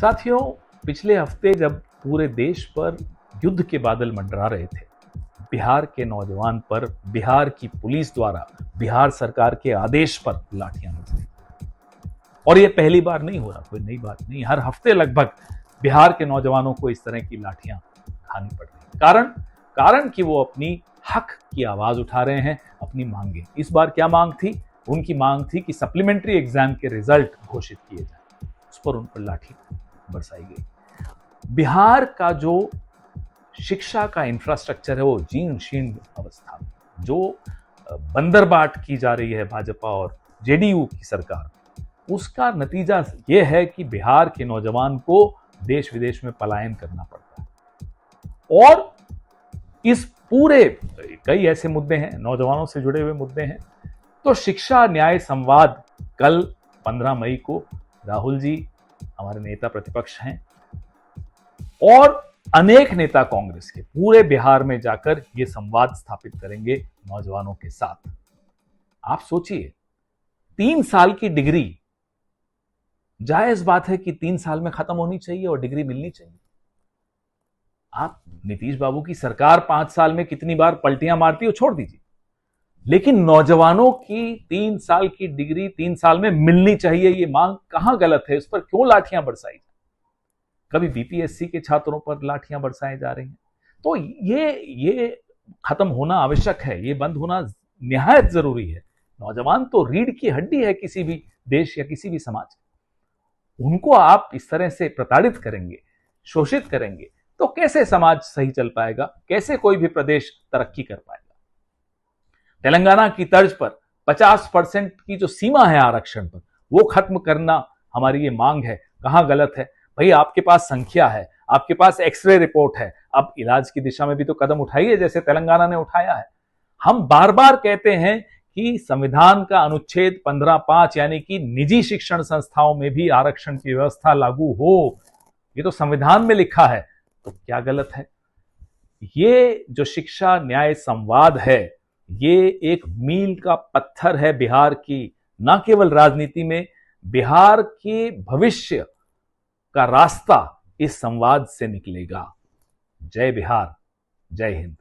साथियों, पिछले हफ्ते जब पूरे देश पर युद्ध के बादल मंडरा रहे थे, बिहार के नौजवान पर बिहार की पुलिस द्वारा बिहार सरकार के आदेश पर लाठियां चली। और ये पहली बार नहीं हो रहा, कोई नई बात नहीं। हर हफ्ते लगभग बिहार के नौजवानों को इस तरह की लाठियां खानी पड़ रही। कारण कि वो अपनी हक की आवाज उठा रहे हैं, अपनी मांगे। इस बार क्या मांग थी? उनकी मांग थी कि सप्लीमेंट्री एग्जाम के रिजल्ट घोषित किए जाए। उस पर उन पर लाठी बरसाई गई। बिहार का जो शिक्षा का इंफ्रास्ट्रक्चर है वो जीर्ण शीर्ण अवस्था में, जो बंदरबाट की जा रही है भाजपा और जेडीयू की सरकार, उसका नतीजा यह है कि बिहार के नौजवान को देश विदेश में पलायन करना पड़ता है। और इस पूरे कई ऐसे मुद्दे हैं, नौजवानों से जुड़े हुए मुद्दे हैं। तो शिक्षा न्याय संवाद कल 15 मई को राहुल जी हमारे नेता प्रतिपक्ष हैं और अनेक नेता कांग्रेस के पूरे बिहार में जाकर ये संवाद स्थापित करेंगे नौजवानों के साथ। आप सोचिए, 3 साल की डिग्री, जायज बात है कि 3 साल में खत्म होनी चाहिए और डिग्री मिलनी चाहिए। आप नीतीश बाबू की सरकार 5 साल में कितनी बार पलटियां मारती हो छोड़ दीजिए, लेकिन नौजवानों की 3 साल की डिग्री 3 साल में मिलनी चाहिए, ये मांग कहां गलत है? उस पर क्यों लाठियां बरसाई? कभी बीपीएससी के छात्रों पर लाठियां बरसाई जा रही हैं। तो ये खत्म होना आवश्यक है, ये बंद होना निहायत जरूरी है। नौजवान तो रीढ़ की हड्डी है किसी भी देश या किसी भी समाज की। उनको आप इस तरह से प्रताड़ित करेंगे, शोषित करेंगे, तो कैसे समाज सही चल पाएगा? कैसे कोई भी प्रदेश तरक्की कर पाएगा? तेलंगाना की तर्ज पर 50% की जो सीमा है आरक्षण पर, वो खत्म करना हमारी ये मांग है। कहां गलत है भाई? आपके पास संख्या है, आपके पास एक्सरे रिपोर्ट है, अब इलाज की दिशा में भी तो कदम उठाइए जैसे तेलंगाना ने उठाया है। हम बार बार कहते हैं कि संविधान का अनुच्छेद 15(5) यानी कि निजी शिक्षण संस्थाओं में भी आरक्षण की व्यवस्था लागू हो, ये तो संविधान में लिखा है। तो क्या गलत है? ये जो शिक्षा न्याय संवाद है, ये एक मील का पत्थर है बिहार की, न केवल राजनीति में, बिहार के भविष्य का रास्ता इस संवाद से निकलेगा। जय बिहार, जय हिंद।